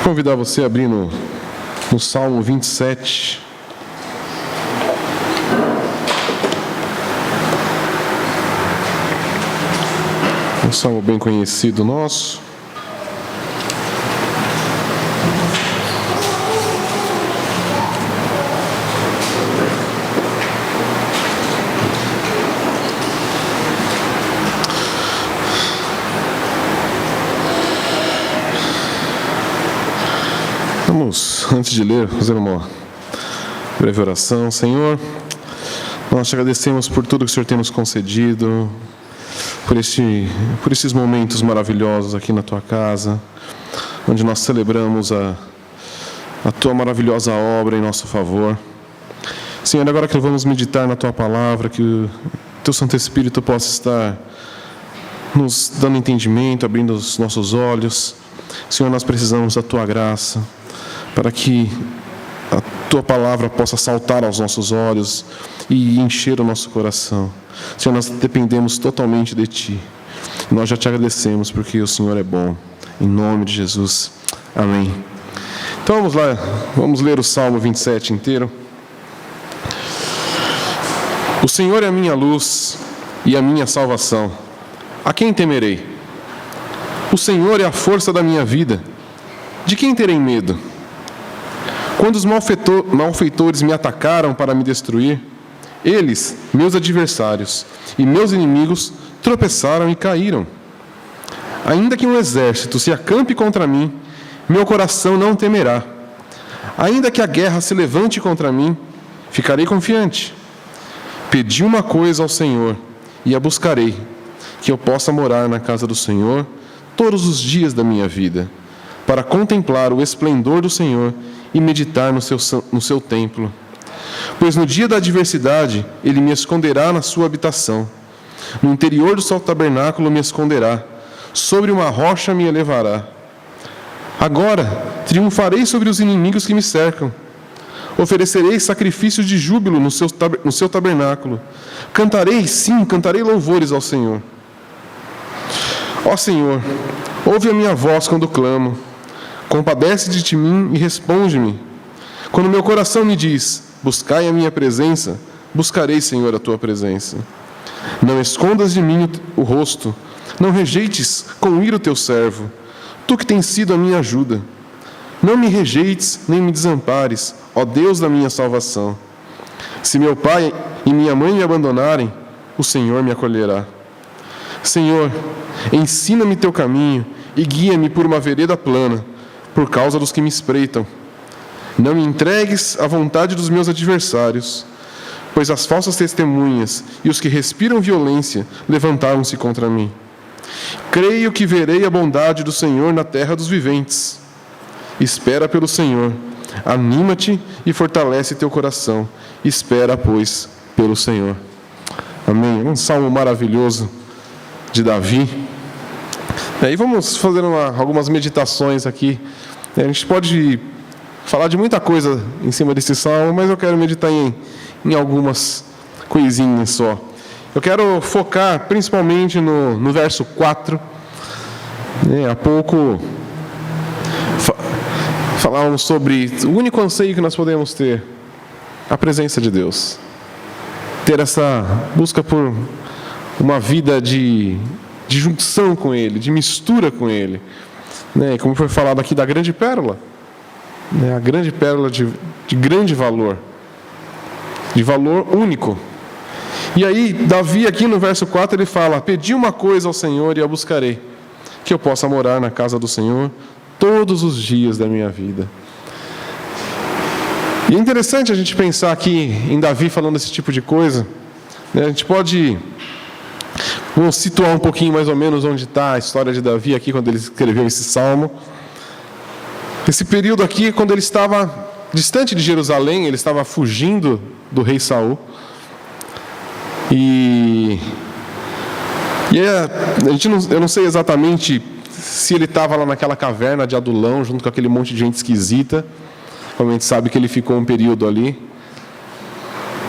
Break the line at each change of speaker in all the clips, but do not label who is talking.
Convidar você a abrir no Salmo 27. Um salmo bem conhecido nosso. Vamos, antes de ler, fazer uma breve oração. Senhor, nós te agradecemos por tudo que o Senhor tem nos concedido, por esses momentos maravilhosos aqui na Tua casa, onde nós celebramos a Tua maravilhosa obra em nosso favor. Senhor, agora que vamos meditar na Tua palavra, que o Teu Santo Espírito possa estar nos dando entendimento, abrindo os nossos olhos. Senhor, nós precisamos da Tua graça, para que a Tua palavra possa saltar aos nossos olhos e encher o nosso coração. Senhor, nós dependemos totalmente de Ti. Nós já Te agradecemos, porque o Senhor é bom. Em nome de Jesus. Amém. Então vamos lá, vamos ler o Salmo 27 inteiro. O Senhor é a minha luz e a minha salvação. A quem temerei? O Senhor é a força da minha vida. De quem terei medo? Quando os malfeitores me atacaram para me destruir, eles, meus adversários e meus inimigos, tropeçaram e caíram. Ainda que um exército se acampe contra mim, meu coração não temerá. Ainda que a guerra se levante contra mim, ficarei confiante. Pedi uma coisa ao Senhor e a buscarei, que eu possa morar na casa do Senhor todos os dias da minha vida, para contemplar o esplendor do Senhor e meditar no seu templo. Pois no dia da adversidade, Ele me esconderá na sua habitação. No interior do seu tabernáculo me esconderá. Sobre uma rocha me elevará. Agora triunfarei sobre os inimigos que me cercam. Oferecerei sacrifícios de júbilo no seu tabernáculo. Cantarei louvores ao Senhor. Ó Senhor, ouve a minha voz quando clamo. Compadece-te de mim e responde-me. Quando meu coração me diz, buscai a minha presença, buscarei, Senhor, a tua presença. Não escondas de mim o rosto, não rejeites com ira o teu servo, tu que tens sido a minha ajuda. Não me rejeites, nem me desampares, ó Deus da minha salvação. Se meu pai e minha mãe me abandonarem, o Senhor me acolherá. Senhor, ensina-me teu caminho e guia-me por uma vereda plana, por causa dos que me espreitam. Não me entregues à vontade dos meus adversários, pois as falsas testemunhas e os que respiram violência levantaram-se contra mim. Creio que verei a bondade do Senhor na terra dos viventes. Espera pelo Senhor, anima-te e fortalece teu coração. Espera, pois, pelo Senhor. Amém. Um salmo maravilhoso de Davi. E aí vamos fazer algumas meditações aqui. A gente pode falar de muita coisa em cima desse salmo, mas eu quero meditar em algumas coisinhas só. Eu quero focar principalmente no verso 4. Há pouco falávamos sobre o único anseio que nós podemos ter, a presença de Deus. Ter essa busca por uma vida de junção com Ele, de mistura com Ele. Como foi falado aqui da grande pérola. A grande pérola de grande valor. De valor único. E aí, Davi aqui no verso 4, ele fala: pedi uma coisa ao Senhor e a buscarei, que eu possa morar na casa do Senhor todos os dias da minha vida. E é interessante a gente pensar aqui em Davi falando esse tipo de coisa. A gente pode... Vamos situar um pouquinho mais ou menos onde está a história de Davi aqui, quando ele escreveu esse salmo. Esse período aqui, quando ele estava distante de Jerusalém, ele estava fugindo do rei Saul. Eu não sei exatamente se ele estava lá naquela caverna de Adulão, junto com aquele monte de gente esquisita. Como a gente sabe que ele ficou um período ali.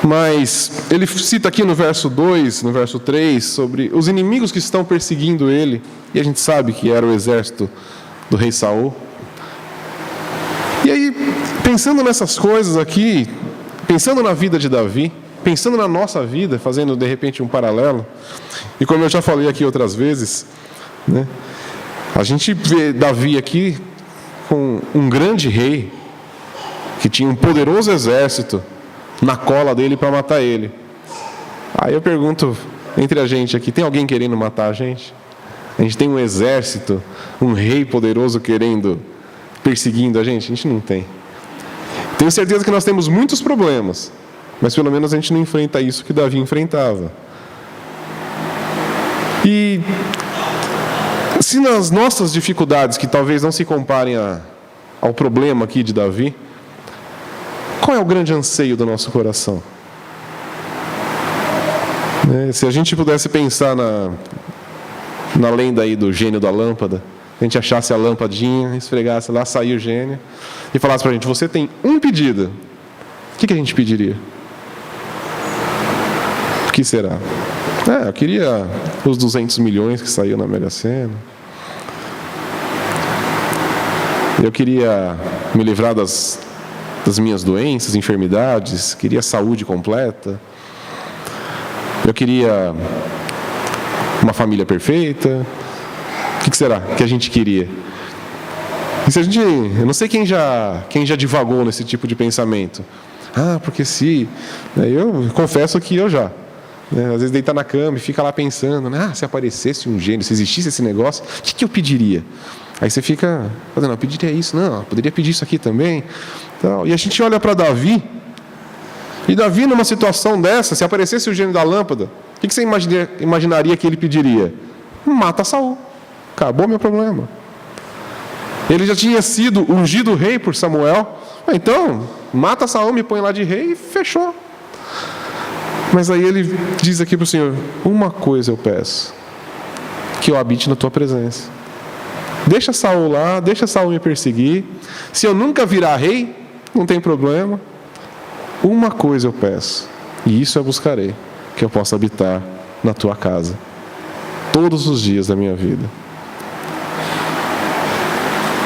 Mas ele cita aqui no verso 2, no verso 3, sobre os inimigos que estão perseguindo ele. E a gente sabe que era o exército do rei Saul. E aí, pensando nessas coisas aqui, pensando na vida de Davi, pensando na nossa vida, fazendo de repente um paralelo, e como eu já falei aqui outras vezes, né, a gente vê Davi aqui com um grande rei, que tinha um poderoso exército na cola dele para matar ele. Aí eu pergunto, entre a gente aqui, tem alguém querendo matar a gente? A gente tem um exército, um rei poderoso perseguindo a gente não tem. Tenho certeza que nós temos muitos problemas, mas pelo menos a gente não enfrenta isso que Davi enfrentava. E se nas nossas dificuldades, que talvez não se comparem ao problema aqui de Davi, qual é o grande anseio do nosso coração? Se a gente pudesse pensar na lenda aí do gênio da lâmpada, a gente achasse a lampadinha, esfregasse lá, saía o gênio e falasse para a gente, você tem um pedido, o que a gente pediria? O que será? Eu queria os 200 milhões que saiu na Mega Sena. Eu queria me livrar das minhas doenças, enfermidades, queria saúde completa. Eu queria uma família perfeita. O que será que a gente queria? E se eu não sei quem já divagou nesse tipo de pensamento. Porque se... Eu confesso que eu já. Às vezes deitar na cama e fica lá pensando, se aparecesse um gênio, se existisse esse negócio, o que eu pediria? Aí você fica fazendo, eu pediria isso, não, eu poderia pedir isso aqui também. Então, e a gente olha para Davi, e Davi numa situação dessa, se aparecesse o gênio da lâmpada, o que você imaginaria que ele pediria? Mata Saul, acabou meu problema. Ele já tinha sido ungido rei por Samuel, então mata Saul, me põe lá de rei e fechou. Mas aí ele diz aqui para o Senhor, uma coisa eu peço, que eu habite na tua presença. Deixa Saul lá, deixa Saul me perseguir. Se eu nunca virar rei, não tem problema. Uma coisa eu peço, e isso eu buscarei, que eu possa habitar na tua casa, todos os dias da minha vida.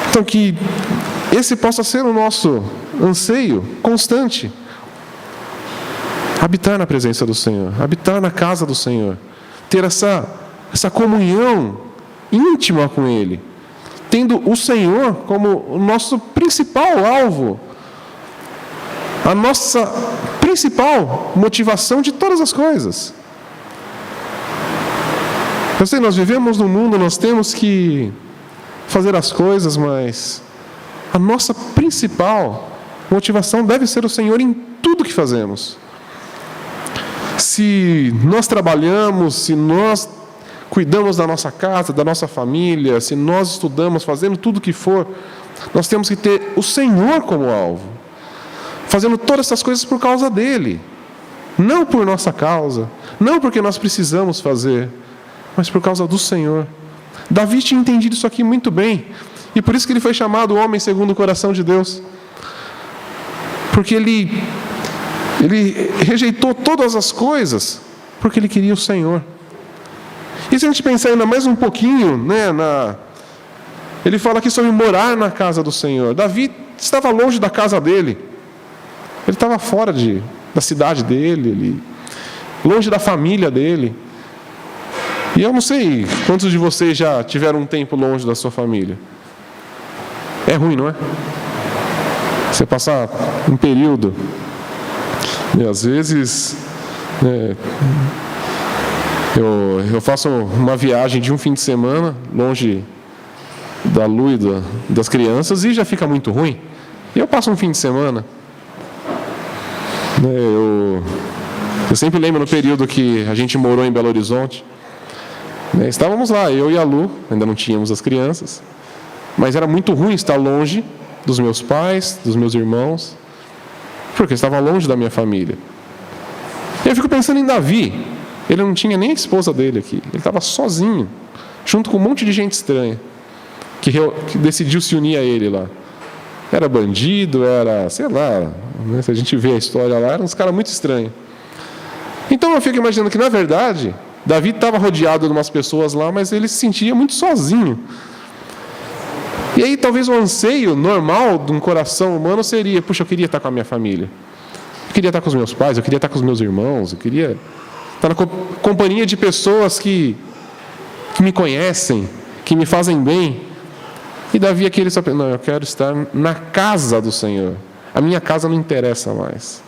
Então que esse possa ser o nosso anseio constante. Habitar na presença do Senhor, habitar na casa do Senhor, ter essa comunhão íntima com Ele, tendo o Senhor como o nosso principal alvo, a nossa principal motivação de todas as coisas. Eu sei, nós vivemos num mundo, nós temos que fazer as coisas, mas a nossa principal motivação deve ser o Senhor em tudo que fazemos. Se nós trabalhamos, se nós cuidamos da nossa casa, da nossa família, se nós estudamos, fazendo tudo o que for, nós temos que ter o Senhor como alvo, fazendo todas essas coisas por causa dEle, não por nossa causa, não porque nós precisamos fazer, mas por causa do Senhor. Davi tinha entendido isso aqui muito bem, e por isso que ele foi chamado o homem segundo o coração de Deus, porque ele rejeitou todas as coisas porque ele queria o Senhor. E se a gente pensar ainda mais um pouquinho, ele fala aqui sobre morar na casa do Senhor. Davi estava longe da casa dele, ele estava fora da cidade dele, longe da família dele. E eu não sei quantos de vocês já tiveram um tempo longe da sua família. É ruim, não é? Você passar um período. E às vezes eu faço uma viagem de um fim de semana longe da Lu e das crianças e já fica muito ruim. E eu passo um fim de semana. Eu sempre lembro no período que a gente morou em Belo Horizonte. Estávamos lá, eu e a Lu, ainda não tínhamos as crianças, mas era muito ruim estar longe dos meus pais, dos meus irmãos, porque eu estava longe da minha família. E eu fico pensando em Davi. Ele não tinha nem a esposa dele aqui. Ele estava sozinho, junto com um monte de gente estranha, que decidiu se unir a ele lá. Era bandido, era, sei lá, se a gente vê a história lá, eram uns caras muito estranhos. Então eu fico imaginando que, na verdade, Davi estava rodeado de umas pessoas lá, mas ele se sentia muito sozinho. E aí talvez o anseio normal de um coração humano seria: puxa, eu queria estar com a minha família. Eu queria estar com os meus pais, eu queria estar com os meus irmãos, eu queria estar na companhia de pessoas que me conhecem, que me fazem bem. E Davi aqui ele só pensa: não, eu quero estar na casa do Senhor. A minha casa não interessa mais.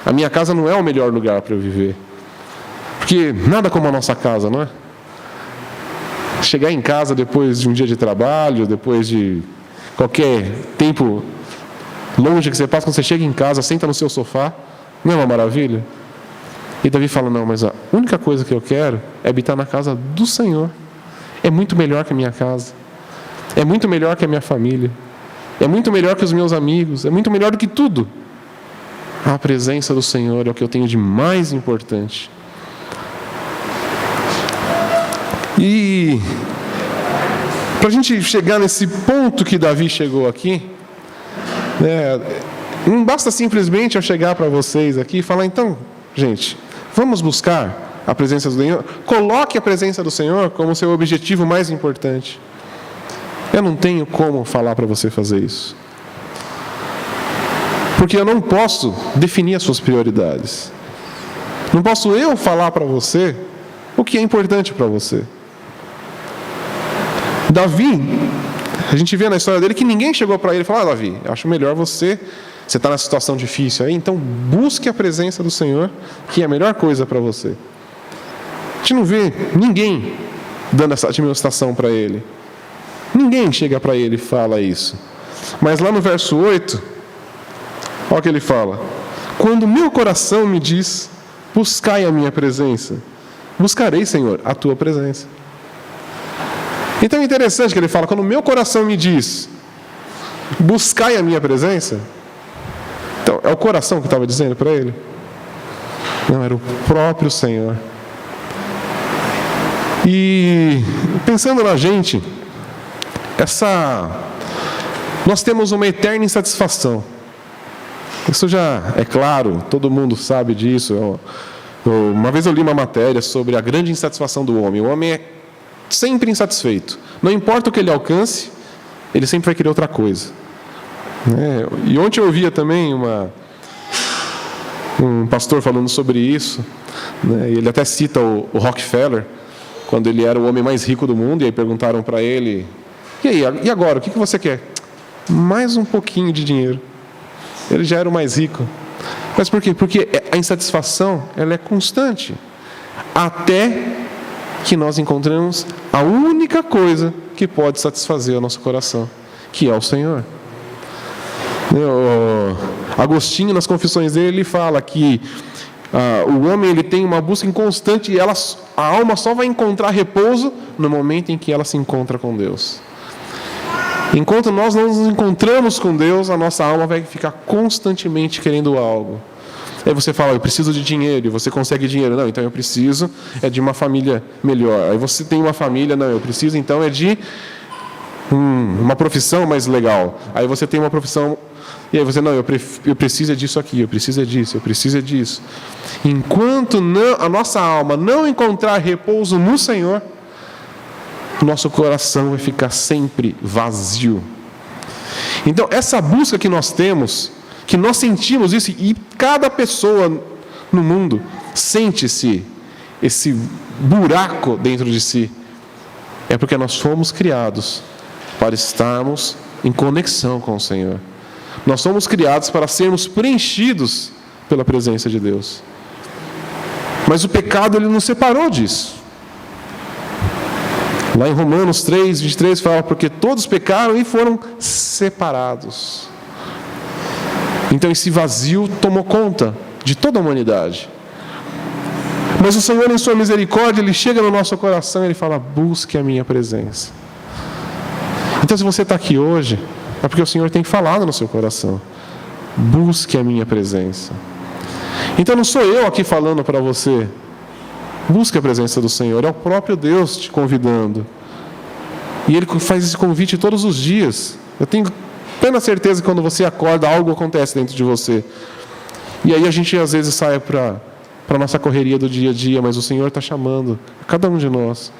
A minha casa não é o melhor lugar para eu viver. Porque nada como a nossa casa, não é? Chegar em casa depois de um dia de trabalho, depois de qualquer tempo longe que você passa, quando você chega em casa, senta no seu sofá, não é uma maravilha? E Davi fala: não, mas a única coisa que eu quero é habitar na casa do Senhor. É muito melhor que a minha casa. É muito melhor que a minha família. É muito melhor que os meus amigos. É muito melhor do que tudo. A presença do Senhor é o que eu tenho de mais importante. E para a gente chegar nesse ponto que Davi chegou aqui, não basta simplesmente eu chegar para vocês aqui e falar: então, gente, vamos buscar a presença do Senhor. Coloque a presença do Senhor como seu objetivo mais importante. Eu não tenho como falar para você fazer isso, porque eu não posso definir as suas prioridades. Não posso eu falar para você o que é importante para você. Davi, a gente vê na história dele que ninguém chegou para ele e falou: Davi, acho melhor você está nessa situação difícil aí, então busque a presença do Senhor, que é a melhor coisa para você. A gente não vê ninguém dando essa admoestação para ele. Ninguém chega para ele e fala isso. Mas lá no verso 8, olha o que ele fala: quando meu coração me diz: buscai a minha presença, buscarei, Senhor, a tua presença. Então é interessante que ele fala: quando o meu coração me diz: buscai a minha presença. Então, é o coração que estava dizendo para ele? Não, era o próprio Senhor. E pensando na gente, nós temos uma eterna insatisfação. Isso já é claro, todo mundo sabe disso. Uma vez eu li uma matéria sobre a grande insatisfação do homem. O homem é sempre insatisfeito. Não importa o que ele alcance, ele sempre vai querer outra coisa. E ontem eu ouvia também um pastor falando sobre isso. Ele até cita o Rockefeller, quando ele era o homem mais rico do mundo, e aí perguntaram para ele: e agora, o que você quer? Mais um pouquinho de dinheiro. Ele já era o mais rico. Mas por quê? Porque a insatisfação, ela é constante. Até que nós encontramos a única coisa que pode satisfazer o nosso coração, que é o Senhor. Agostinho, nas confissões dele, ele fala que o homem ele tem uma busca inconstante e a alma só vai encontrar repouso no momento em que ela se encontra com Deus. Enquanto nós não nos encontramos com Deus, a nossa alma vai ficar constantemente querendo algo. Aí você fala: eu preciso de dinheiro, e você consegue dinheiro. Não, então eu preciso de uma família melhor. Aí você tem uma família, não, eu preciso então de uma profissão mais legal. Aí você tem uma profissão, e aí você: não, eu preciso disso aqui, eu preciso disso, eu preciso disso. Enquanto a nossa alma não encontrar repouso no Senhor, nosso coração vai ficar sempre vazio. Então, essa busca que nós temos, que nós sentimos isso, e cada pessoa no mundo sente esse buraco dentro de si, é porque nós fomos criados para estarmos em conexão com o Senhor. Nós somos criados para sermos preenchidos pela presença de Deus. Mas o pecado, ele nos separou disso. Lá em Romanos 3, 23 fala: porque todos pecaram e foram separados. Então esse vazio tomou conta de toda a humanidade. Mas o Senhor, em sua misericórdia, Ele chega no nosso coração e Ele fala: busque a minha presença. Então, se você está aqui hoje, é porque o Senhor tem falado no seu coração: busque a minha presença. Então não sou eu aqui falando para você: busque a presença do Senhor. É o próprio Deus te convidando. E Ele faz esse convite todos os dias. Eu tenho plena certeza que quando você acorda, algo acontece dentro de você. E aí a gente às vezes sai para para a nossa correria do dia a dia, mas o Senhor está chamando a cada um de nós.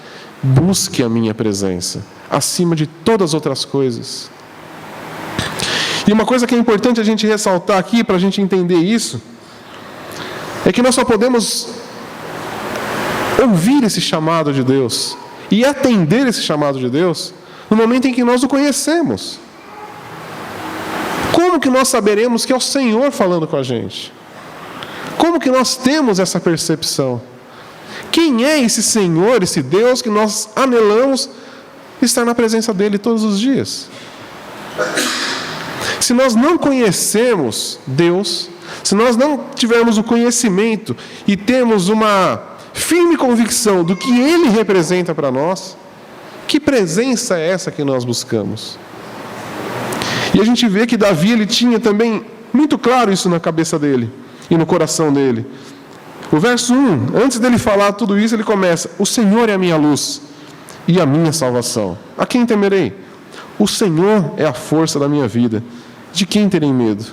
Busque a minha presença, acima de todas as outras coisas. E uma coisa que é importante a gente ressaltar aqui, para a gente entender isso, é que nós só podemos ouvir esse chamado de Deus e atender esse chamado de Deus no momento em que nós o conhecemos. Como que nós saberemos que é o Senhor falando com a gente? Como que nós temos essa percepção? Quem é esse Senhor, esse Deus que nós anelamos estar na presença dEle todos os dias? Se nós não conhecemos Deus, se nós não tivermos o conhecimento e temos uma firme convicção do que Ele representa para nós, que presença é essa que nós buscamos? E a gente vê que Davi, ele tinha também muito claro isso na cabeça dele e no coração dele. O verso 1, antes dele falar tudo isso, ele começa: o Senhor é a minha luz e a minha salvação. A quem temerei? O Senhor é a força da minha vida. De quem terei medo?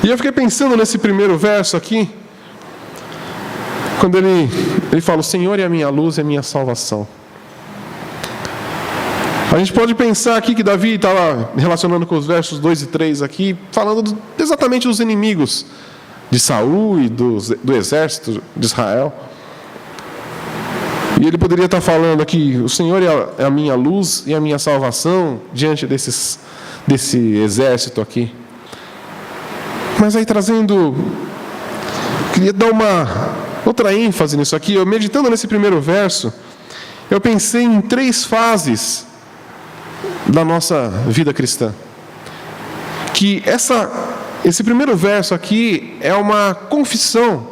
E eu fiquei pensando nesse primeiro verso aqui, quando ele fala: o Senhor é a minha luz e a minha salvação. A gente pode pensar aqui que Davi estava relacionando com os versos 2 e 3 aqui, falando exatamente dos inimigos de Saul e do exército de Israel. E ele poderia estar falando aqui: o Senhor é a minha luz e a minha salvação diante desse exército aqui. Mas aí queria dar uma outra ênfase nisso aqui. Eu, meditando nesse primeiro verso, eu pensei em 3 fases da nossa vida cristã. Que esse primeiro verso aqui é uma confissão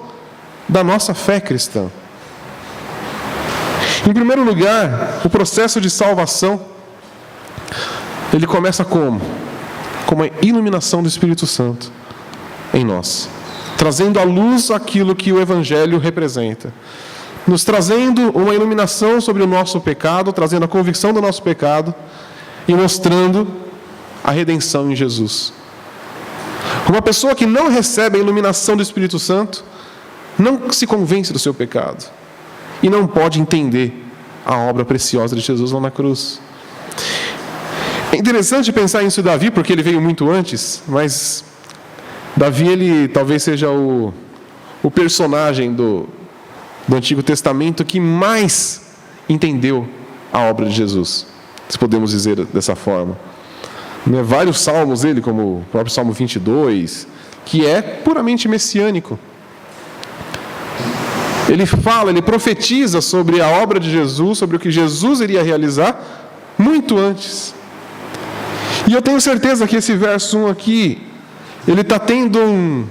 da nossa fé cristã. Em primeiro lugar, o processo de salvação, ele começa como? Com a iluminação do Espírito Santo em nós, trazendo à luz aquilo que o Evangelho representa, nos trazendo uma iluminação sobre o nosso pecado, trazendo a convicção do nosso pecado e mostrando a redenção em Jesus. Uma pessoa que não recebe a iluminação do Espírito Santo não se convence do seu pecado e não pode entender a obra preciosa de Jesus lá na cruz. É interessante pensar nisso em Davi, porque ele veio muito antes, mas Davi, ele talvez seja o personagem do Antigo Testamento que mais entendeu a obra de Jesus, se podemos dizer dessa forma. Vários salmos dele, como o próprio Salmo 22, que é puramente messiânico. Ele fala, ele profetiza sobre a obra de Jesus, sobre o que Jesus iria realizar muito antes. E eu tenho certeza que esse verso 1 aqui, ele está tendo um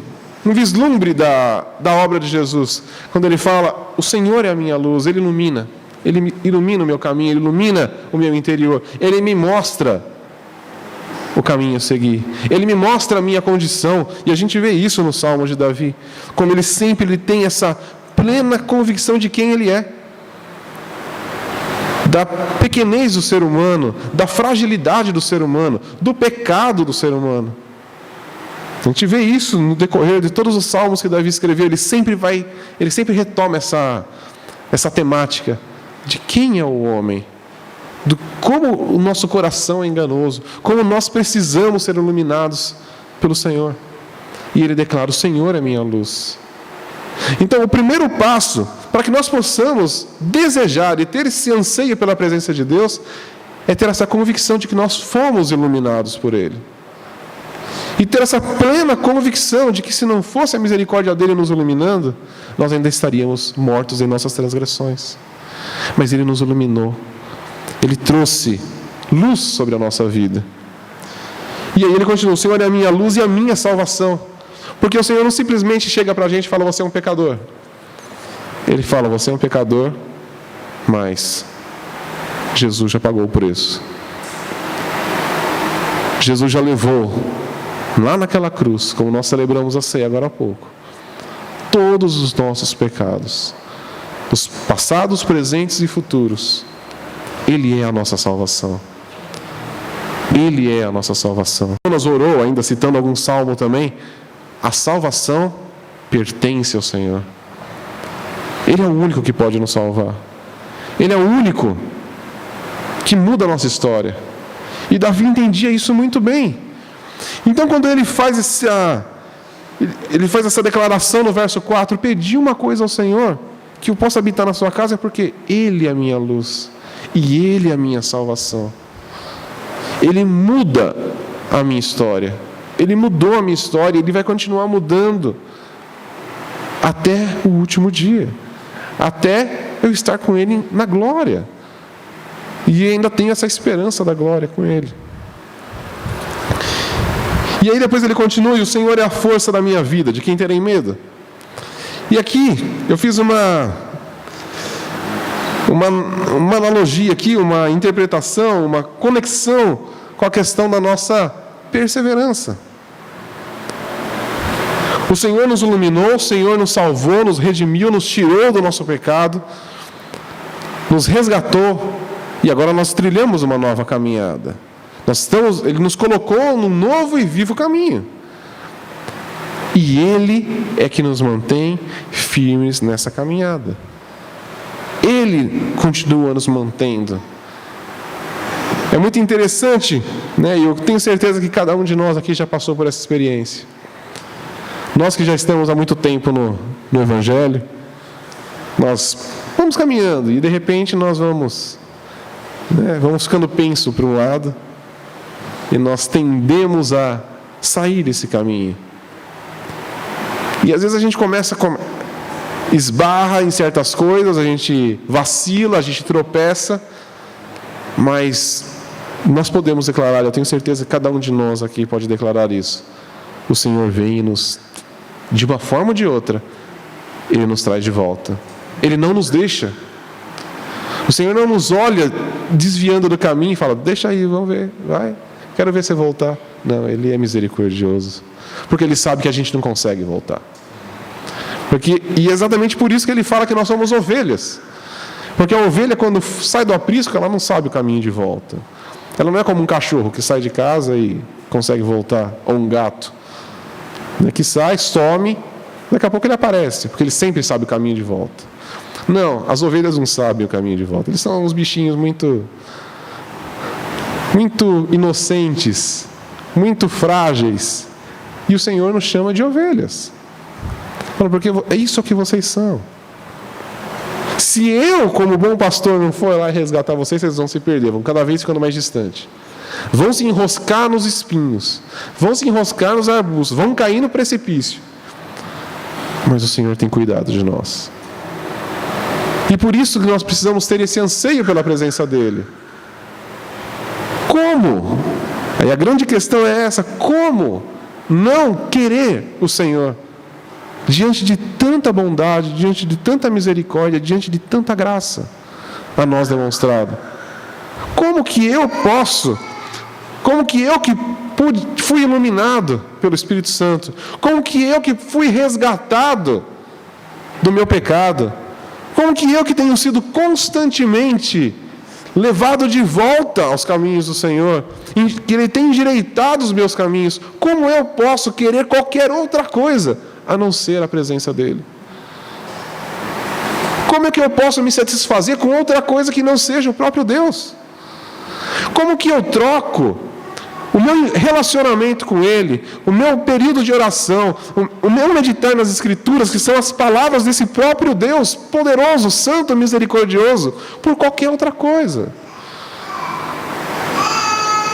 vislumbre da obra de Jesus. Quando ele fala: o Senhor é a minha luz, Ele ilumina o meu caminho, Ele ilumina o meu interior, Ele me mostra o caminho a seguir, Ele me mostra a minha condição. E a gente vê isso no Salmo de Davi, como ele tem essa plena convicção de quem Ele é, da pequenez do ser humano, da fragilidade do ser humano, do pecado do ser humano. A gente vê isso no decorrer de todos os salmos que Davi escreveu. Ele sempre retoma essa temática de quem é o homem, como o nosso coração é enganoso, como nós precisamos ser iluminados pelo Senhor. E ele declara: o Senhor é minha luz. Então, o primeiro passo para que nós possamos desejar e ter esse anseio pela presença de Deus é ter essa convicção de que nós fomos iluminados por Ele. E ter essa plena convicção de que, se não fosse a misericórdia dEle nos iluminando, nós ainda estaríamos mortos em nossas transgressões. Mas Ele nos iluminou. Ele trouxe luz sobre a nossa vida. E aí ele continua: o Senhor é a minha luz e a minha salvação. Porque o Senhor não simplesmente chega para a gente e fala: você é um pecador. Ele fala: você é um pecador, mas Jesus já pagou o preço. Jesus já levou lá naquela cruz, como nós celebramos a ceia agora há pouco, todos os nossos pecados, os passados, presentes e futuros. Ele é a nossa salvação. Ele é a nossa salvação. Nós orou, ainda citando algum salmo também, a salvação pertence ao Senhor. Ele é o único que pode nos salvar. Ele é o único que muda a nossa história. E Davi entendia isso muito bem. Então, quando ele faz essa declaração no verso 4, pedir uma coisa ao Senhor, que eu possa habitar na sua casa, é porque Ele é a minha luz e Ele é a minha salvação. Ele muda a minha história. Ele mudou a minha história, Ele vai continuar mudando até o último dia, até eu estar com Ele na glória. E ainda tenho essa esperança da glória com Ele. E aí depois ele continua: e o Senhor é a força da minha vida, de quem terei medo? E aqui eu fiz uma analogia aqui, uma interpretação, uma conexão com a questão da nossa perseverança. O Senhor nos iluminou, o Senhor nos salvou, nos redimiu, nos tirou do nosso pecado, nos resgatou, e agora nós trilhamos uma nova caminhada. Ele nos colocou num novo e vivo caminho. E Ele é que nos mantém firmes nessa caminhada. Ele continua nos mantendo. É muito interessante, né? E eu tenho certeza que cada um de nós aqui já passou por essa experiência. Nós que já estamos há muito tempo no Evangelho, nós vamos caminhando e de repente nós vamos ficando penso para um lado e nós tendemos a sair desse caminho. E às vezes a gente esbarra em certas coisas, a gente vacila, a gente tropeça, mas nós podemos declarar, eu tenho certeza que cada um de nós aqui pode declarar isso: o Senhor vem e nos, de uma forma ou de outra, Ele nos traz de volta. Ele não nos deixa. O Senhor não nos olha desviando do caminho e fala: deixa aí, vamos ver, vai, quero ver você voltar. Não, Ele é misericordioso, porque Ele sabe que a gente não consegue voltar. E é exatamente por isso que Ele fala que nós somos ovelhas. Porque a ovelha, quando sai do aprisco, ela não sabe o caminho de volta. Ela não é como um cachorro que sai de casa e consegue voltar, ou um gato, né, que sai, some, daqui a pouco ele aparece, porque ele sempre sabe o caminho de volta. Não, as ovelhas não sabem o caminho de volta. Eles são uns bichinhos muito inocentes, muito frágeis. E o Senhor nos chama de ovelhas. Fala, porque é isso que vocês são. Se eu, como bom pastor, não for lá resgatar vocês, vocês vão se perder, vão cada vez ficando mais distante. Vão se enroscar nos espinhos, vão se enroscar nos arbustos, vão cair no precipício. Mas o Senhor tem cuidado de nós. E por isso que nós precisamos ter esse anseio pela presença dEle. Como? Aí a grande questão é essa: como não querer o Senhor diante de tanta bondade, diante de tanta misericórdia, diante de tanta graça a nós demonstrada? Como que eu que fui iluminado pelo Espírito Santo, como que eu que fui resgatado do meu pecado, como que eu que tenho sido constantemente levado de volta aos caminhos do Senhor, que Ele tem endireitado os meus caminhos, como eu posso querer qualquer outra coisa a não ser a presença dEle? Como é que eu posso me satisfazer com outra coisa que não seja o próprio Deus? Como que eu troco o meu relacionamento com Ele, o meu período de oração, o meu meditar nas Escrituras, que são as palavras desse próprio Deus, poderoso, santo, misericordioso, por qualquer outra coisa?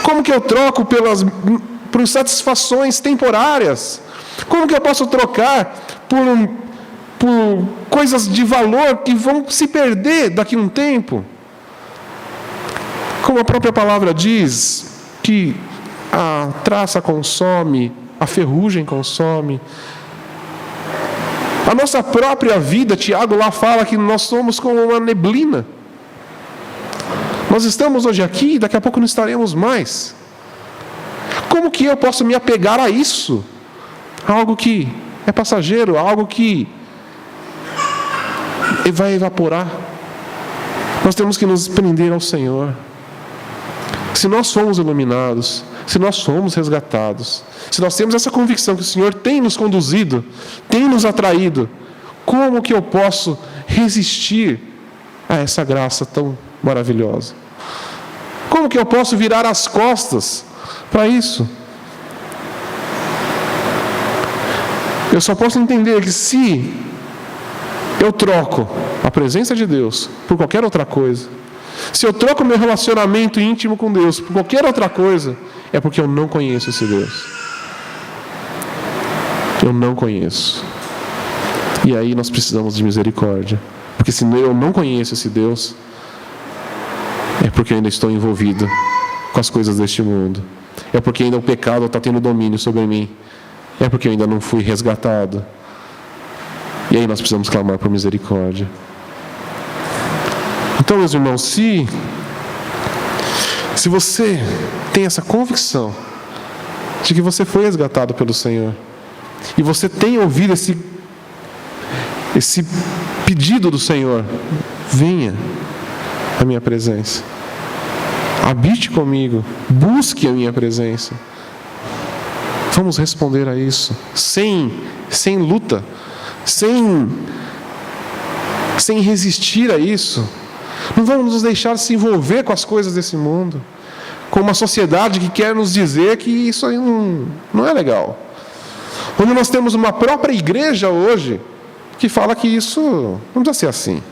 Como que eu troco por satisfações temporárias? Como que eu posso trocar por coisas de valor que vão se perder daqui a um tempo? Como a própria palavra diz, que a traça consome, a ferrugem consome. A nossa própria vida, Tiago lá fala que nós somos como uma neblina. Nós estamos hoje aqui e daqui a pouco não estaremos mais. Como que eu posso me apegar a isso? Algo que é passageiro, algo que vai evaporar. Nós temos que nos prender ao Senhor. Se nós fomos iluminados, se nós somos resgatados, se nós temos essa convicção que o Senhor tem nos conduzido, tem nos atraído, como que eu posso resistir a essa graça tão maravilhosa? Como que eu posso virar as costas para isso? Eu só posso entender que se eu troco a presença de Deus por qualquer outra coisa, se eu troco meu relacionamento íntimo com Deus por qualquer outra coisa, é porque eu não conheço esse Deus. Eu não conheço. E aí nós precisamos de misericórdia. Porque se eu não conheço esse Deus, é porque eu ainda estou envolvido com as coisas deste mundo. É porque ainda o pecado está tendo domínio sobre mim. É porque eu ainda não fui resgatado. E aí nós precisamos clamar por misericórdia. Então, meus irmãos, se você tem essa convicção de que você foi resgatado pelo Senhor, e você tem ouvido esse pedido do Senhor, venha à minha presença, habite comigo, busque a minha presença. Vamos responder a isso, sem luta, sem resistir a isso. Não vamos nos deixar se envolver com as coisas desse mundo, com uma sociedade que quer nos dizer que isso aí não é legal. Onde nós temos uma própria igreja hoje que fala que isso não precisa ser assim.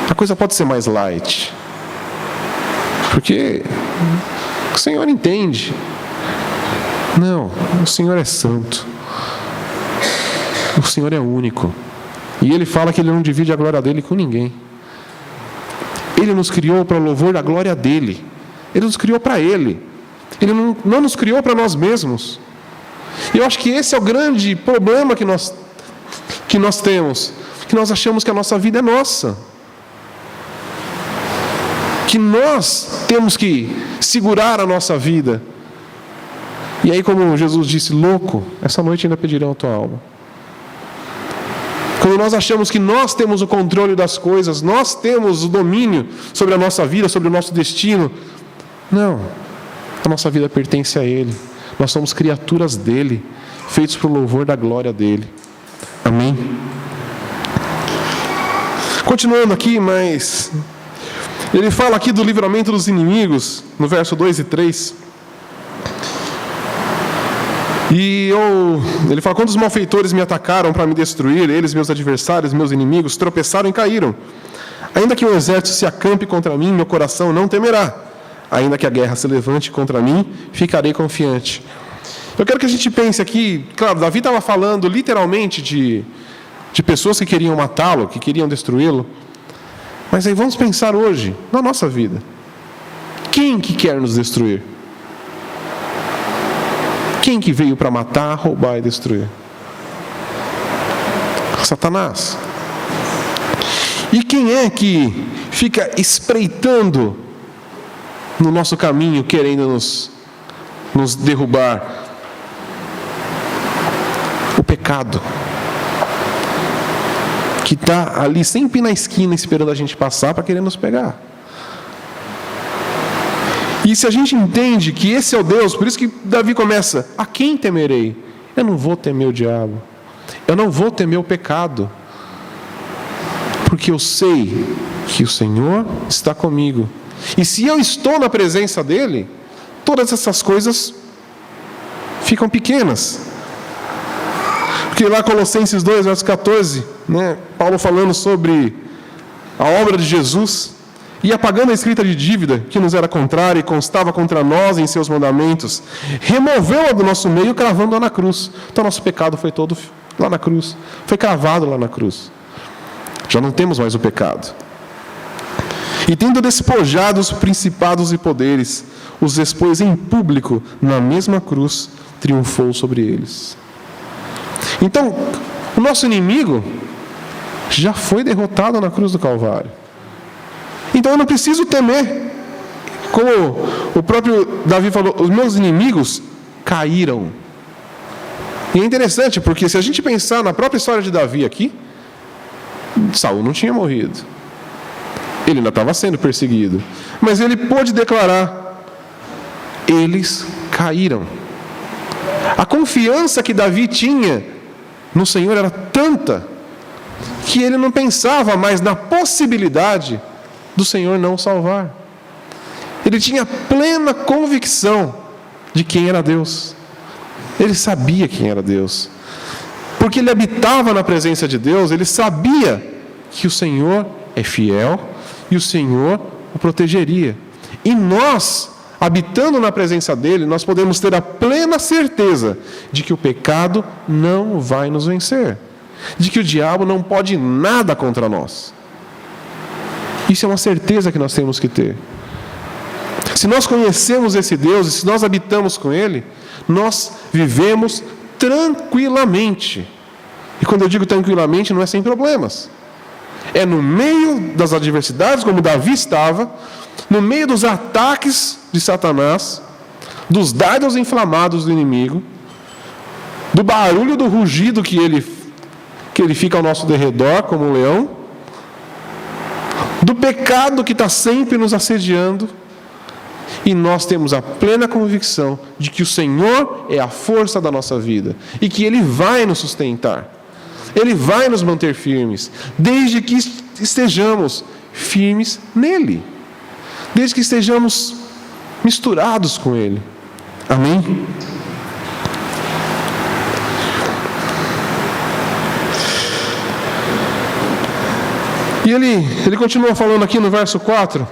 A coisa pode ser mais light, porque o Senhor entende. Não, o Senhor é santo. O Senhor é único. E Ele fala que Ele não divide a glória dEle com ninguém. Ele nos criou para o louvor da glória dEle. Ele nos criou para Ele. Ele não nos criou para nós mesmos. E eu acho que esse é o grande problema que nós temos. Que nós achamos que a nossa vida é nossa. Que nós temos que segurar a nossa vida. E aí, como Jesus disse, louco, essa noite ainda pedirão a tua alma. Quando nós achamos que nós temos o controle das coisas, nós temos o domínio sobre a nossa vida, sobre o nosso destino. Não, a nossa vida pertence a Ele. Nós somos criaturas dEle, feitos para o louvor da glória dEle. Amém? Continuando aqui, mas ele fala aqui do livramento dos inimigos, no verso 2 e 3. Ele fala, quando os malfeitores me atacaram para me destruir, eles, meus adversários, meus inimigos, tropeçaram e caíram. Ainda que o exército se acampe contra mim, meu coração não temerá. Ainda que a guerra se levante contra mim, ficarei confiante. Eu quero que a gente pense aqui, claro, Davi estava falando literalmente de pessoas que queriam matá-lo, que queriam destruí-lo. Mas aí vamos pensar hoje, na nossa vida. Quem que quer nos destruir? Quem que veio para matar, roubar e destruir? Satanás. E quem é que fica espreitando no nosso caminho, querendo nos derrubar? O pecado. Que está ali sempre na esquina esperando a gente passar para querer nos pegar. E se a gente entende que esse é o Deus, por isso que Davi começa, a quem temerei? Eu não vou temer o diabo. Eu não vou temer o pecado. Porque eu sei que o Senhor está comigo. E se eu estou na presença dEle, todas essas coisas ficam pequenas. Porque lá Colossenses 2, verso 14, Paulo falando sobre a obra de Jesus, e apagando a escrita de dívida que nos era contrária e constava contra nós em seus mandamentos, removeu-a do nosso meio, cravando-a na cruz. Então nosso pecado foi todo lá na cruz, foi cravado lá na cruz. Já não temos mais o pecado. E tendo despojado os principados e poderes, os expôs em público na mesma cruz, triunfou sobre eles. Então, o nosso inimigo já foi derrotado na cruz do Calvário. Então eu não preciso temer. Como o próprio Davi falou, os meus inimigos caíram. E é interessante, porque se a gente pensar na própria história de Davi aqui, Saul não tinha morrido. Ele ainda estava sendo perseguido. Mas ele pôde declarar, eles caíram. A confiança que Davi tinha no Senhor era tanta que ele não pensava mais na possibilidade do Senhor não salvar. Ele tinha plena convicção de quem era Deus. Ele sabia quem era Deus. Porque ele habitava na presença de Deus, ele sabia que o Senhor é fiel e o Senhor o protegeria. E nós, habitando na presença dele, nós podemos ter a plena certeza de que o pecado não vai nos vencer, de que o diabo não pode nada contra nós. Isso é uma certeza que nós temos que ter. Se nós conhecemos esse Deus e se nós habitamos com ele, nós vivemos tranquilamente. E quando eu digo tranquilamente, não é sem problemas. É no meio das adversidades, como Davi estava, no meio dos ataques de Satanás, dos dardos inflamados do inimigo, do barulho do rugido que ele fica ao nosso derredor, como um leão, do pecado que está sempre nos assediando, e nós temos a plena convicção de que o Senhor é a força da nossa vida e que Ele vai nos sustentar, Ele vai nos manter firmes, desde que estejamos firmes nele, desde que estejamos misturados com Ele. Amém? E ele continua falando aqui no verso 4,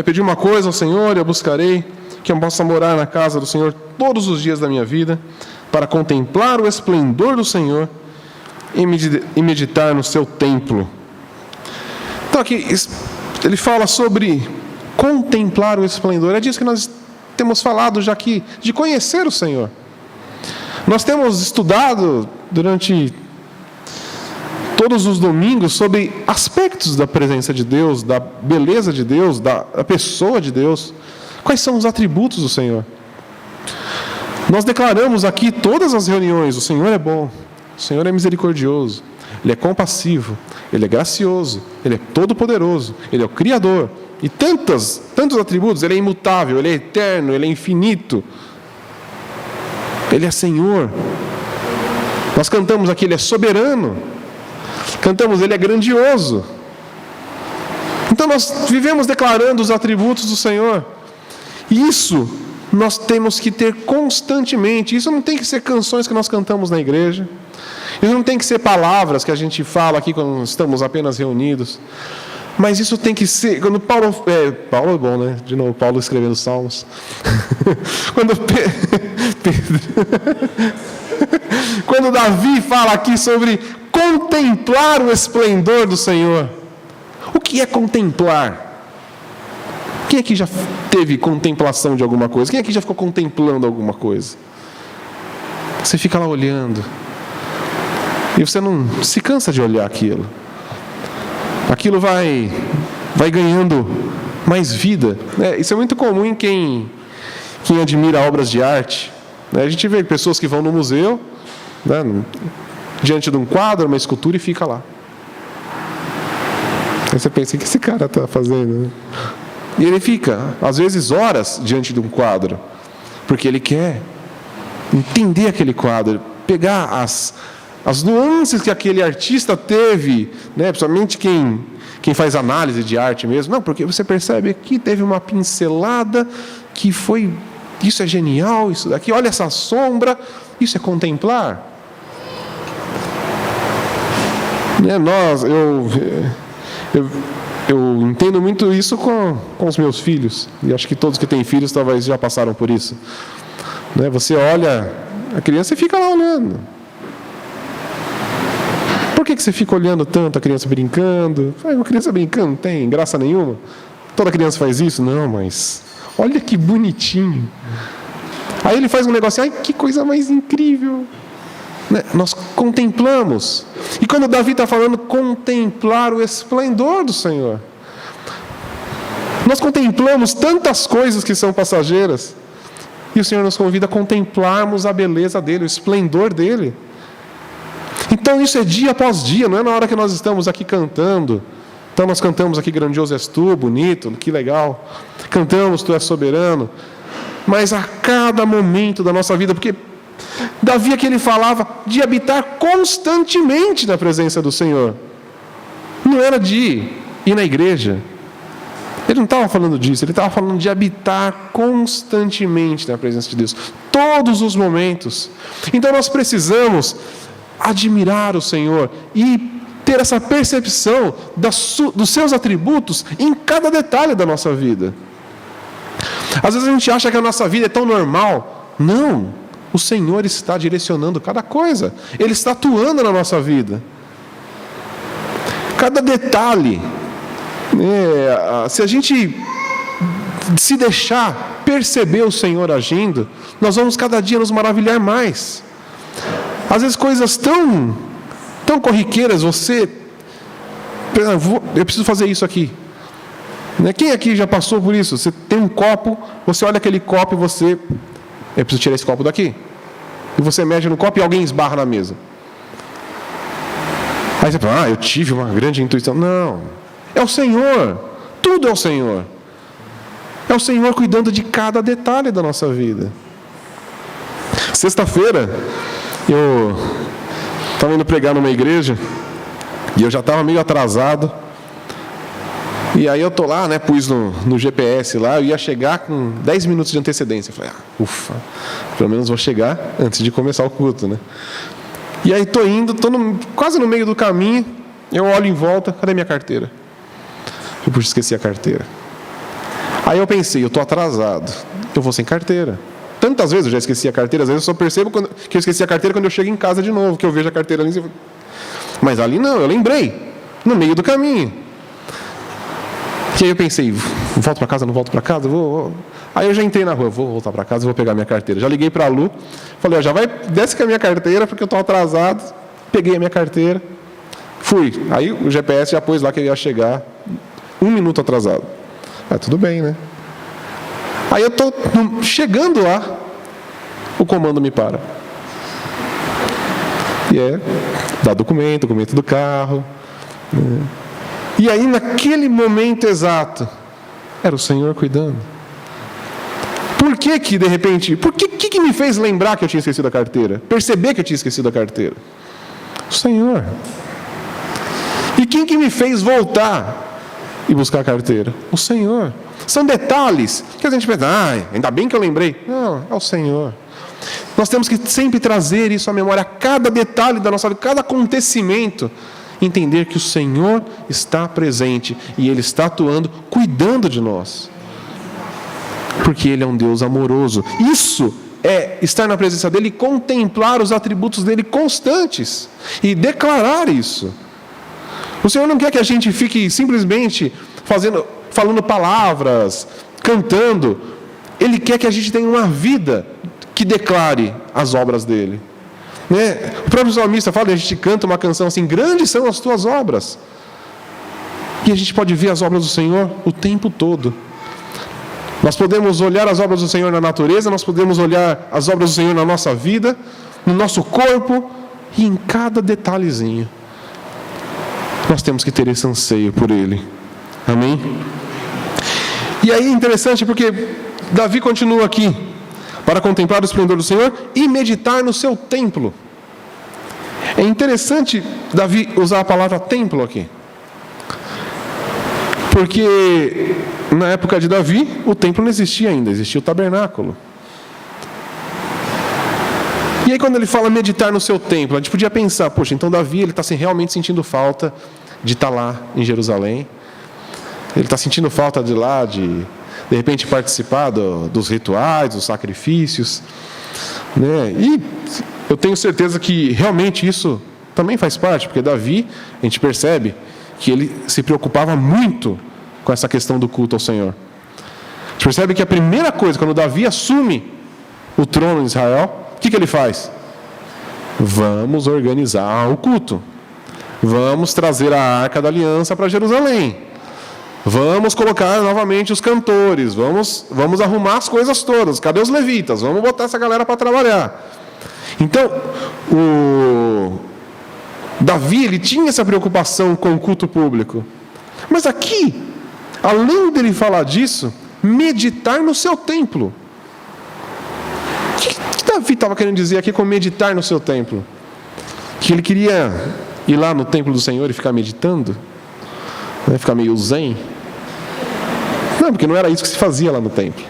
pedi uma coisa ao Senhor e eu buscarei, que eu possa morar na casa do Senhor todos os dias da minha vida, para contemplar o esplendor do Senhor e meditar no seu templo. Então aqui ele fala sobre contemplar o esplendor. É disso que nós temos falado já aqui, de conhecer o Senhor. Nós temos estudado durante todos os domingos sobre aspectos da presença de Deus, da beleza de Deus, da pessoa de Deus. Quais são os atributos do Senhor? Nós declaramos aqui todas as reuniões: o Senhor é bom, o Senhor é misericordioso, Ele é compassivo, Ele é gracioso, Ele é todo-poderoso, Ele é o Criador. E tantos atributos. Ele é imutável, Ele é eterno, Ele é infinito, Ele é Senhor. Nós cantamos aqui: Ele é soberano. Cantamos: Ele é grandioso. Então nós vivemos declarando os atributos do Senhor. E isso nós temos que ter constantemente. Isso não tem que ser canções que nós cantamos na igreja. Isso não tem que ser palavras que a gente fala aqui quando estamos apenas reunidos. Mas isso tem que ser... Quando Paulo é bom, né? De novo, Paulo escrevendo Salmos. Quando Davi fala aqui sobre contemplar o esplendor do Senhor. O que é contemplar? Quem aqui já teve contemplação de alguma coisa? Quem aqui já ficou contemplando alguma coisa? Você fica lá olhando. E você não se cansa de olhar aquilo. Aquilo vai ganhando mais vida. Isso é muito comum em quem admira obras de arte. A gente vê pessoas que vão no museu, diante de um quadro, uma escultura, e fica lá. Aí você pensa: o que esse cara está fazendo? E ele fica, às vezes, horas diante de um quadro, porque ele quer entender aquele quadro, pegar as nuances que aquele artista teve, principalmente quem faz análise de arte mesmo. Não, porque você percebe aqui teve uma pincelada que foi... Isso é genial, isso daqui, olha essa sombra. Isso é contemplar. Eu entendo muito isso com os meus filhos. E acho que todos que têm filhos talvez já passaram por isso. Você olha a criança e fica lá olhando. Por que você fica olhando tanto a criança brincando? Uma criança brincando não tem graça nenhuma. Toda criança faz isso? Não, mas olha que bonitinho. Aí ele faz um negócio: ai, que coisa mais incrível. Nós contemplamos. E quando Davi está falando contemplar o esplendor do Senhor, nós contemplamos tantas coisas que são passageiras, e o Senhor nos convida a contemplarmos a beleza dele, o esplendor dele. Então isso é dia após dia, não é na hora que nós estamos aqui cantando. Então nós cantamos aqui: grandioso és tu, bonito, que legal. Cantamos: tu és soberano. mas a cada momento da nossa vida, porque Davi aqui ele falava de habitar constantemente na presença do Senhor. Não era de ir na igreja. Ele não estava falando disso, ele estava falando de habitar constantemente na presença de Deus, todos os momentos. Então nós precisamos admirar o Senhor e ter essa percepção dos seus atributos em cada detalhe da nossa vida. Às vezes a gente acha que a nossa vida é tão normal. Não, o Senhor está direcionando cada coisa, Ele está atuando na nossa vida. Cada detalhe. Se a gente se deixar perceber o Senhor agindo, nós vamos cada dia nos maravilhar mais. Às vezes coisas tão corriqueiras, eu preciso fazer isso aqui. Quem aqui já passou por isso? Você tem um copo, você olha aquele copo e eu preciso tirar esse copo daqui. E você mexe no copo e alguém esbarra na mesa. Aí você fala, eu tive uma grande intuição. Não, é o Senhor, tudo é o Senhor. É o Senhor cuidando de cada detalhe da nossa vida. Sexta-feira, eu estava indo pregar numa igreja, e eu já estava meio atrasado, e aí eu estou lá, pus no GPS lá, eu ia chegar com 10 minutos de antecedência. Eu falei, ufa, pelo menos vou chegar antes de começar o culto, E aí estou indo, quase no meio do caminho, eu olho em volta, cadê minha carteira? Eu pude esquecer a carteira. Aí eu pensei, eu estou atrasado, eu vou sem carteira. Tantas vezes eu já esqueci a carteira, às vezes eu só percebo que eu esqueci a carteira quando eu chego em casa de novo, que eu vejo a carteira ali. Mas ali não, eu lembrei, no meio do caminho. E aí eu pensei, volto para casa, não volto para casa? Vou. Aí eu já entrei na rua, vou voltar para casa e vou pegar minha carteira. Já liguei para a Lu, falei, desce com a minha carteira, porque eu estou atrasado. Peguei a minha carteira, fui. Aí o GPS já pôs lá que eu ia chegar 1 minuto atrasado. Tudo bem, Aí eu estou chegando lá, o comando me para. E dá documento do carro. E aí, naquele momento exato, era o Senhor cuidando. Por que de repente, por que me fez lembrar que eu tinha esquecido a carteira? Perceber que eu tinha esquecido a carteira? O Senhor. E quem que me fez voltar e buscar a carteira? O Senhor. São detalhes que a gente pensa, ainda bem que eu lembrei. Não, é o Senhor. Nós temos que sempre trazer isso à memória, cada detalhe da nossa vida, cada acontecimento, entender que o Senhor está presente e Ele está atuando, cuidando de nós. Porque Ele é um Deus amoroso. Isso é estar na presença dEle e contemplar os atributos dEle constantes e declarar isso. O Senhor não quer que a gente fique simplesmente falando palavras, cantando. Ele quer que a gente tenha uma vida que declare as obras dEle. O próprio salmista fala, a gente canta uma canção assim, grandes são as tuas obras. E a gente pode ver as obras do Senhor o tempo todo. Nós podemos olhar as obras do Senhor na natureza, nós podemos olhar as obras do Senhor na nossa vida, no nosso corpo e em cada detalhezinho. Nós temos que ter esse anseio por Ele. Amém? E aí é interessante porque Davi continua aqui, para contemplar o esplendor do Senhor e meditar no seu templo. É interessante Davi usar a palavra templo aqui. Porque na época de Davi, o templo não existia ainda, existia o tabernáculo. E aí quando ele fala meditar no seu templo, a gente podia pensar, poxa, então Davi ele está realmente sentindo falta de estar lá em Jerusalém. Ele está sentindo falta de lá, de repente participar dos rituais, dos sacrifícios. E eu tenho certeza que realmente isso também faz parte, porque Davi, a gente percebe que ele se preocupava muito com essa questão do culto ao Senhor. A gente percebe que a primeira coisa, quando Davi assume o trono de Israel, o que ele faz? Vamos organizar o culto. Vamos trazer a Arca da Aliança para Jerusalém. Vamos colocar novamente os cantores. Vamos arrumar as coisas todas. Cadê os levitas? Vamos botar essa galera para trabalhar. Então, Davi, ele tinha essa preocupação com o culto público. Mas aqui, além dele falar disso, meditar no seu templo. Davi estava querendo dizer aqui com meditar no seu templo? Que ele queria ir lá no templo do Senhor e ficar meditando? Né? Ficar meio zen? Não, porque não era isso que se fazia lá no templo.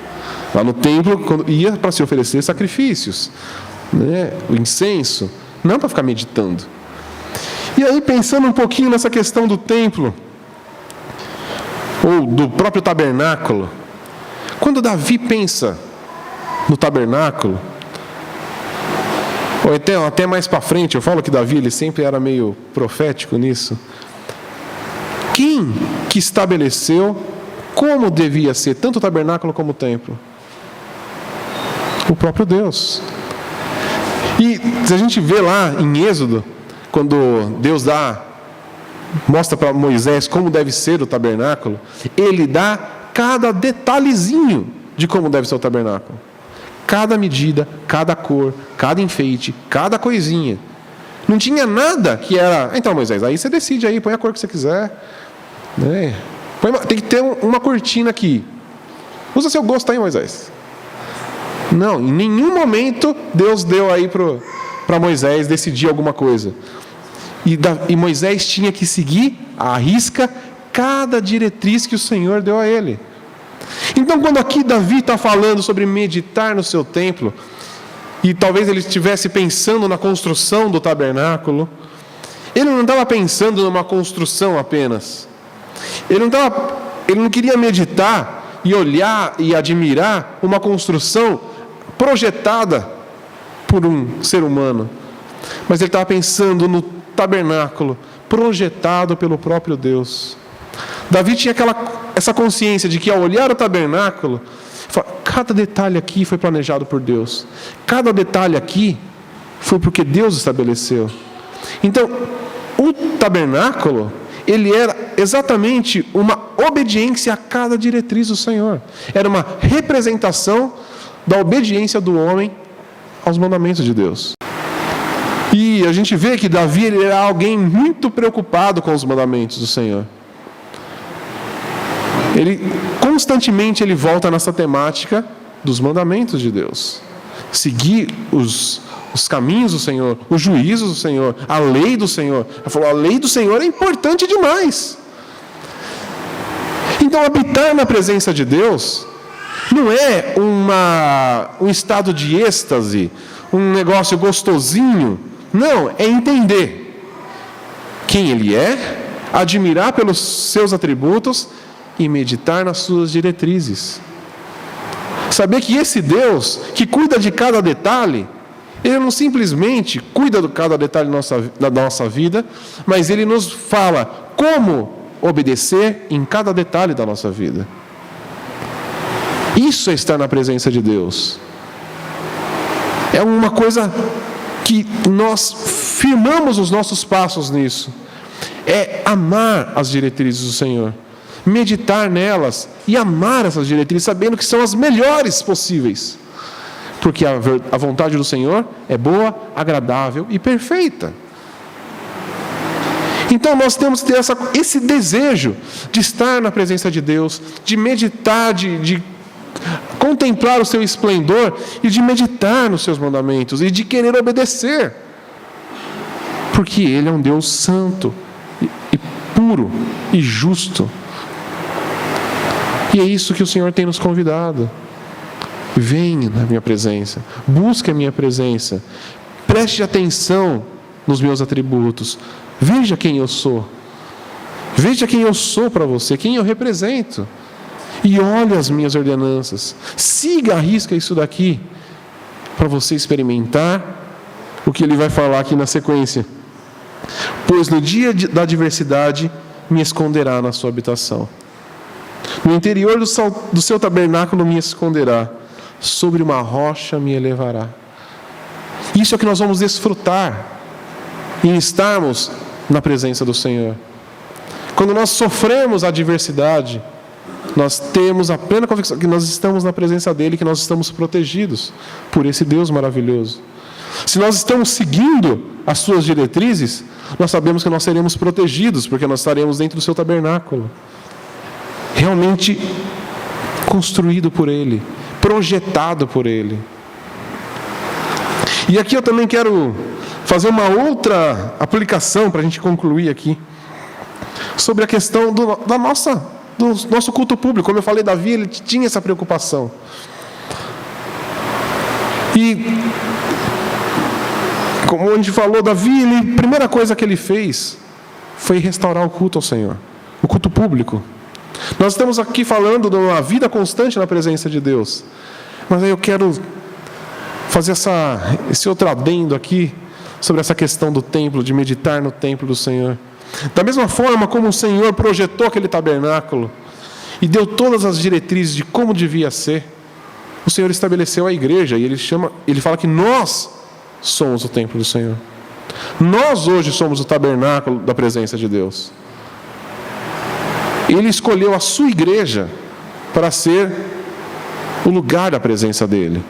Lá no templo, quando ia para se oferecer sacrifícios, né? O incenso, não para ficar meditando. E aí, pensando um pouquinho nessa questão do templo, ou do próprio tabernáculo, quando Davi pensa no tabernáculo, ou então, até mais para frente, eu falo que Davi ele sempre era meio profético nisso. Quem que estabeleceu como devia ser tanto o tabernáculo como o templo? O próprio Deus. E se a gente vê lá em Êxodo, quando Deus mostra para Moisés como deve ser o tabernáculo, ele dá cada detalhezinho de como deve ser o tabernáculo. Cada medida, cada cor, cada enfeite, cada coisinha. Não tinha nada que era... Então, Moisés, aí você decide aí, põe a cor que você quiser. Né? Tem que ter uma cortina aqui. Usa seu gosto aí, Moisés. Não, em nenhum momento Deus deu aí para Moisés decidir alguma coisa. E Moisés tinha que seguir à risca cada diretriz que o Senhor deu a ele. Então, quando aqui Davi está falando sobre meditar no seu templo, e talvez ele estivesse pensando na construção do tabernáculo, ele não estava pensando numa construção apenas. Ele não queria meditar e olhar e admirar uma construção projetada por um ser humano, mas ele estava pensando no tabernáculo projetado pelo próprio Deus. Davi tinha essa consciência de que ao olhar o tabernáculo, cada detalhe aqui foi planejado por Deus, cada detalhe aqui foi porque Deus estabeleceu. Então, o tabernáculo, ele era exatamente uma obediência a cada diretriz do Senhor. Era uma representação da obediência do homem aos mandamentos de Deus. E a gente vê que Davi ele era alguém muito preocupado com os mandamentos do Senhor. Constantemente ele volta nessa temática dos mandamentos de Deus. Seguir os caminhos do Senhor, os juízos do Senhor, a lei do Senhor. Ele falou, a lei do Senhor é importante demais. Então, habitar na presença de Deus não é um estado de êxtase, um negócio gostosinho. Não, é entender quem Ele é, admirar pelos seus atributos e meditar nas suas diretrizes. Saber que esse Deus, que cuida de cada detalhe, Ele não simplesmente cuida de cada detalhe da nossa vida, mas Ele nos fala como obedecer em cada detalhe da nossa vida. Isso é estar na presença de Deus. É uma coisa que nós firmamos os nossos passos nisso. É amar as diretrizes do Senhor, meditar nelas e amar essas diretrizes, sabendo que são as melhores possíveis, porque a vontade do Senhor é boa, agradável e perfeita. Então nós temos que ter esse desejo de estar na presença de Deus, de meditar, de contemplar o seu esplendor e de meditar nos seus mandamentos e de querer obedecer, porque Ele é um Deus santo e puro e justo. E é isso que o Senhor tem nos convidado. Venha na minha presença, busque a minha presença, preste atenção nos meus atributos, veja quem eu sou, veja quem eu sou para você, quem eu represento, e olhe as minhas ordenanças, siga à risca isso daqui, para você experimentar o que ele vai falar aqui na sequência. Pois no dia da adversidade me esconderá na sua habitação, no interior do seu tabernáculo me esconderá, sobre uma rocha me elevará. Isso é o que nós vamos desfrutar em estarmos na presença do Senhor. Quando nós sofremos a adversidade, nós temos a plena convicção que nós estamos na presença dEle, que nós estamos protegidos por esse Deus maravilhoso. Se nós estamos seguindo as suas diretrizes, nós sabemos que nós seremos protegidos, porque nós estaremos dentro do seu tabernáculo, realmente construído por Ele, projetado por Ele. E aqui eu também quero fazer uma outra aplicação para a gente concluir aqui, sobre a questão do nosso culto público. Como eu falei, Davi, ele tinha essa preocupação. E, como a gente falou, Davi, a primeira coisa que ele fez foi restaurar o culto ao Senhor, o culto público. Nós estamos aqui falando de uma vida constante na presença de Deus, mas aí eu quero fazer esse outro adendo aqui, sobre essa questão do templo, de meditar no templo do Senhor. Da mesma forma como o Senhor projetou aquele tabernáculo e deu todas as diretrizes de como devia ser, o Senhor estabeleceu a igreja, e ele fala que nós somos o templo do Senhor. Nós hoje somos o tabernáculo da presença de Deus. Ele escolheu a sua igreja para ser o lugar da presença dele.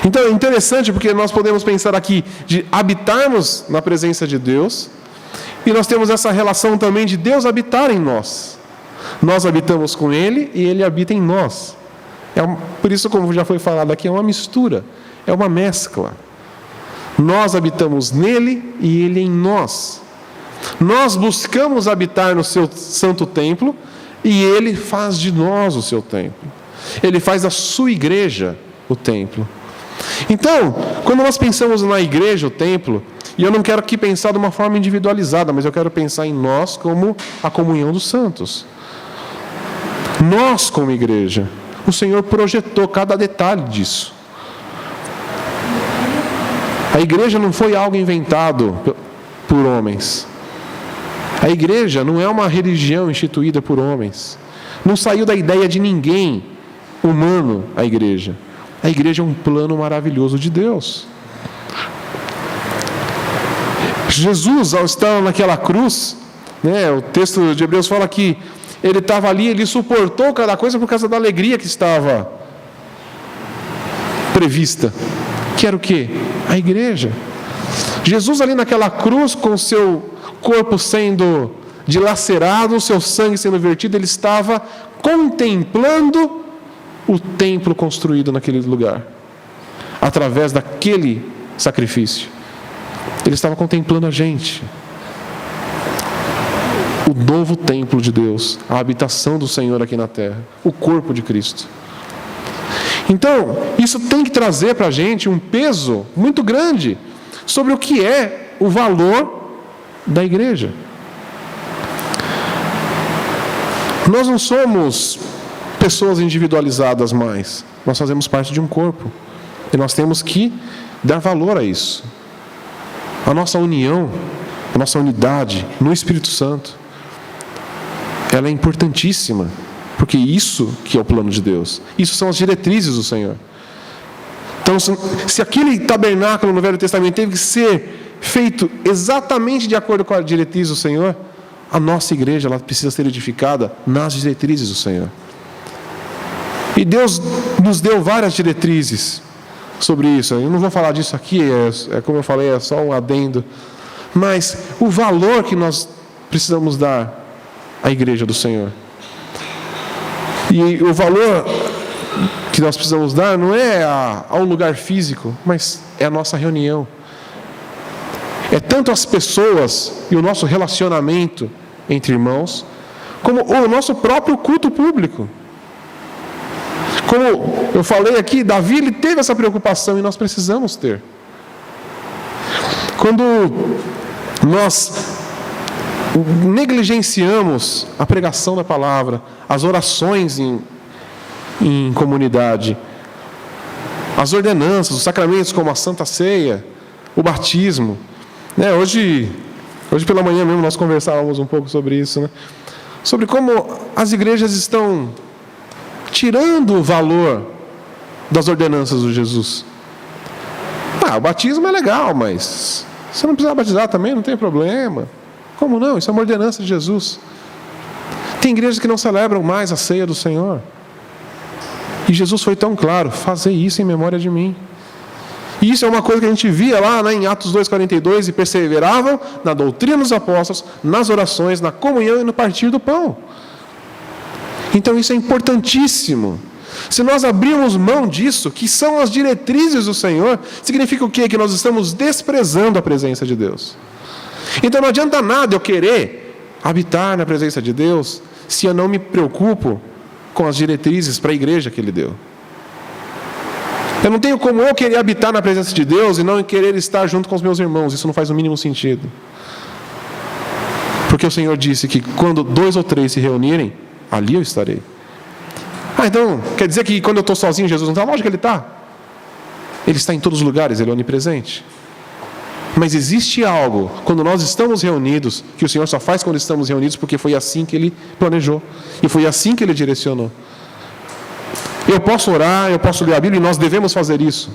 Então é interessante, porque nós podemos pensar aqui de habitarmos na presença de Deus, e nós temos essa relação também de Deus habitar em nós. Nós habitamos com Ele e Ele habita em nós. Por isso, como já foi falado aqui, é uma mistura, é uma mescla. Nós habitamos nele e Ele em nós. Nós buscamos habitar no seu santo templo e Ele faz de nós o seu templo. Ele faz da sua igreja o templo. Então, quando nós pensamos na igreja, o templo, e eu não quero aqui pensar de uma forma individualizada, mas eu quero pensar em nós como a comunhão dos santos. Nós como igreja, o Senhor projetou cada detalhe disso. A igreja não foi algo inventado por homens. A igreja não é uma religião instituída por homens. Não saiu da ideia de ninguém humano a igreja. A igreja é um plano maravilhoso de Deus. Jesus, ao estar naquela cruz, o texto de Hebreus fala que ele estava ali, ele suportou cada coisa por causa da alegria que estava prevista. Que era o quê? A igreja. Jesus ali naquela cruz, com o seu corpo sendo dilacerado, o seu sangue sendo vertido, ele estava contemplando o templo construído naquele lugar, através daquele sacrifício. Ele estava contemplando a gente, o novo templo de Deus, a habitação do Senhor aqui na terra, o corpo de Cristo. Então, isso tem que trazer para a gente um peso muito grande sobre o que é o valor da igreja. Nós não somos pessoas individualizadas mais, nós fazemos parte de um corpo, e nós temos que dar valor a isso. A nossa união, a nossa unidade no Espírito Santo, ela é importantíssima, porque isso que é o plano de Deus, isso são as diretrizes do Senhor. Então, se aquele tabernáculo no Velho Testamento teve que ser feito exatamente de acordo com a diretriz do Senhor, a nossa igreja ela precisa ser edificada nas diretrizes do Senhor. E Deus nos deu várias diretrizes sobre isso. Eu não vou falar disso aqui, como eu falei, é só um adendo. Mas o valor que nós precisamos dar à igreja do Senhor. E o valor que nós precisamos dar não é a um lugar físico, mas é a nossa reunião. É tanto as pessoas e o nosso relacionamento entre irmãos, como o nosso próprio culto público. Como eu falei aqui, Davi ele teve essa preocupação e nós precisamos ter. Quando nós negligenciamos a pregação da palavra, as orações em comunidade, as ordenanças, os sacramentos como a Santa Ceia, o batismo, Hoje pela manhã mesmo nós conversávamos um pouco sobre isso, sobre como as igrejas estão tirando o valor das ordenanças de Jesus. O batismo é legal, mas você não precisa batizar também, não tem problema. Como não? Isso é uma ordenança de Jesus. Tem igrejas que não celebram mais a ceia do Senhor. E Jesus foi tão claro: fazei isso em memória de mim. E isso é uma coisa que a gente via lá em Atos 2,42, e perseveravam na doutrina dos apóstolos, nas orações, na comunhão e no partir do pão. Então isso é importantíssimo. Se nós abrirmos mão disso, que são as diretrizes do Senhor, significa o quê? Que nós estamos desprezando a presença de Deus. Então não adianta nada eu querer habitar na presença de Deus, se eu não me preocupo com as diretrizes para a igreja que Ele deu. Eu não tenho como eu querer habitar na presença de Deus e não querer estar junto com os meus irmãos. Isso não faz o mínimo sentido. Porque o Senhor disse que quando 2 ou 3 se reunirem, ali eu estarei. Então, quer dizer que quando eu estou sozinho, Jesus não está? Lógico que Ele está. Ele está em todos os lugares, Ele é onipresente. Mas existe algo, quando nós estamos reunidos, que o Senhor só faz quando estamos reunidos, porque foi assim que Ele planejou. E foi assim que Ele direcionou. Eu posso orar, eu posso ler a Bíblia, e nós devemos fazer isso.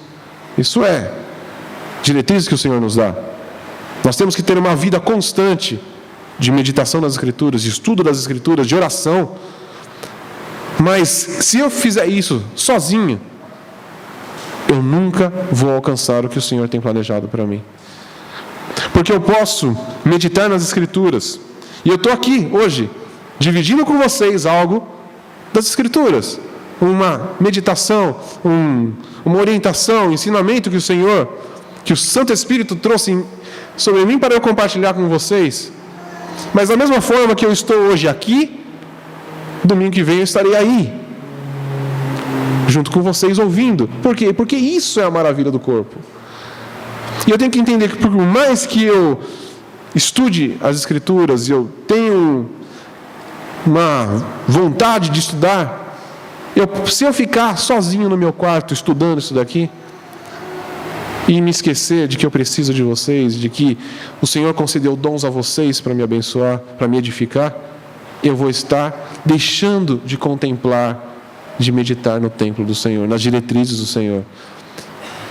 Isso é diretrizes que o Senhor nos dá. Nós temos que ter uma vida constante de meditação nas Escrituras, de estudo das Escrituras, de oração. Mas se eu fizer isso sozinho, eu nunca vou alcançar o que o Senhor tem planejado para mim. Porque eu posso meditar nas Escrituras. E eu estou aqui hoje, dividindo com vocês algo das Escrituras. Uma meditação, uma orientação, um ensinamento que o Senhor, que o Santo Espírito trouxe sobre mim para eu compartilhar com vocês. Mas da mesma forma que eu estou hoje aqui, domingo que vem eu estarei aí, junto com vocês ouvindo. Por quê? Porque isso é a maravilha do corpo. E eu tenho que entender que por mais que eu estude as Escrituras, e eu tenho uma vontade de estudar, se eu ficar sozinho no meu quarto estudando isso daqui, e me esquecer de que eu preciso de vocês, de que o Senhor concedeu dons a vocês para me abençoar, para me edificar, eu vou estar deixando de contemplar, de meditar no templo do Senhor, nas diretrizes do Senhor.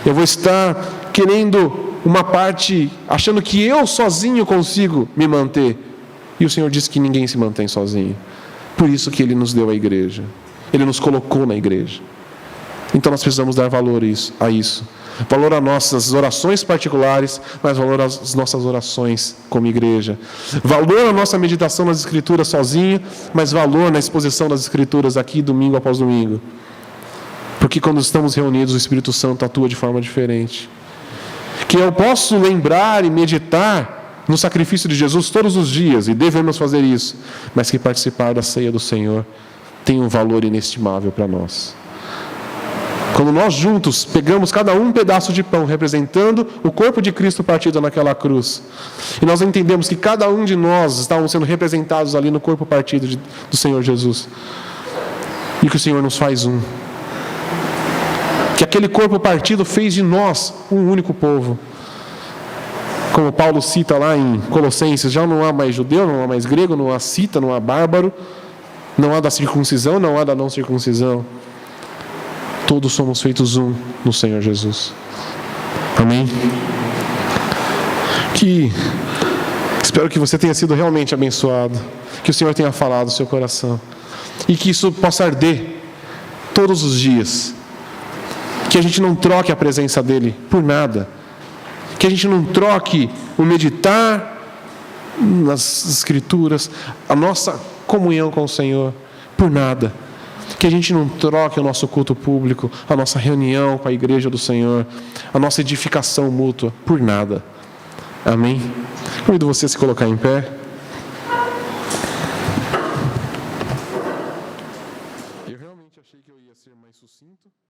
Eu vou estar querendo uma parte, achando que eu sozinho consigo me manter. E o Senhor diz que ninguém se mantém sozinho. Por isso que Ele nos deu a igreja. Ele nos colocou na igreja. Então nós precisamos dar valor a isso. Valor às nossas orações particulares, mas valor às nossas orações como igreja. Valor à nossa meditação nas Escrituras sozinho, mas valor na exposição das Escrituras aqui, domingo após domingo. Porque quando estamos reunidos, o Espírito Santo atua de forma diferente. Que eu posso lembrar e meditar no sacrifício de Jesus todos os dias, e devemos fazer isso, mas que participar da ceia do Senhor tem um valor inestimável para nós. Quando nós juntos pegamos cada um pedaço de pão, representando o corpo de Cristo partido naquela cruz, e nós entendemos que cada um de nós estávamos sendo representados ali no corpo partido do Senhor Jesus, e que o Senhor nos faz um, que aquele corpo partido fez de nós um único povo. Como Paulo cita lá em Colossenses, já não há mais judeu, não há mais grego, não há cita, não há bárbaro, não há da circuncisão, não há da não circuncisão. Todos somos feitos um no Senhor Jesus. Amém? Espero que você tenha sido realmente abençoado, que o Senhor tenha falado no seu coração, e que isso possa arder todos os dias, que a gente não troque a presença dEle por nada, que a gente não troque o meditar nas Escrituras, a nossa comunhão com o Senhor por nada, que a gente não troque o nosso culto público, a nossa reunião com a igreja do Senhor, a nossa edificação mútua por nada. Amém? Convido você a se colocar em pé.